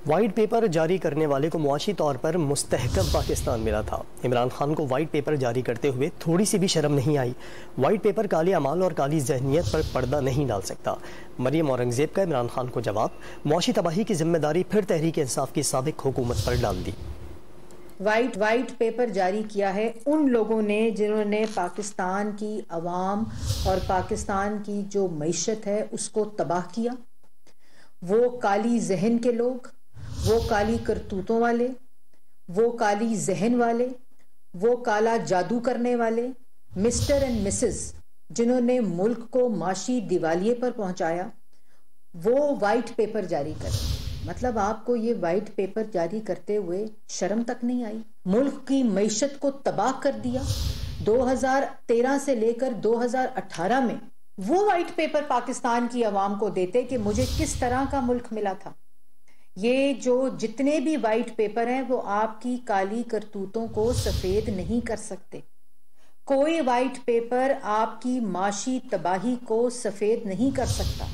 White paper جاری کرنے والے کو معاشی طور پر مستحکم پاکستان ملا تھا۔ عمران خان کو وائٹ پیپر جاری کرتے ہوئے تھوڑی سی بھی شرم نہیں آئی۔ وائٹ پیپر کالے اعمال اور کالی ذہنیت پر پردہ نہیں ڈال سکتا۔ مریم اورنگزیب کا عمران خان کو جواب، معاشی تباہی کی ذمہ داری پھر تحریک انصاف کی سابق حکومت پر ڈال دی۔ وائٹ پیپر جاری کیا ہے ان لوگوں نے جنہوں نے پاکستان کی عوام اور پاکستان کی جو معیشت ہے اس کو تباہ کیا۔ وہ کالی ذہن کے لوگ، وہ کالی کرتوتوں والے، وہ کالی ذہن والے، وہ کالا جادو کرنے والے، مسٹر اینڈ مسز جنہوں نے ملک کو معاشی دیوالیے پر پہنچایا، وہ وائٹ پیپر جاری کریں۔ مطلب آپ کو یہ وائٹ پیپر جاری کرتے ہوئے شرم تک نہیں آئی؟ ملک کی معیشت کو تباہ کر دیا 2013 سے لے کر 2018 میں۔ وہ وائٹ پیپر پاکستان کی عوام کو دیتے کہ مجھے کس طرح کا ملک ملا تھا۔ یہ جو جتنے بھی وائٹ پیپر ہیں وہ آپ کی کالی کرتوتوں کو سفید نہیں کر سکتے۔ کوئی وائٹ پیپر آپ کی معاشی تباہی کو سفید نہیں کر سکتا۔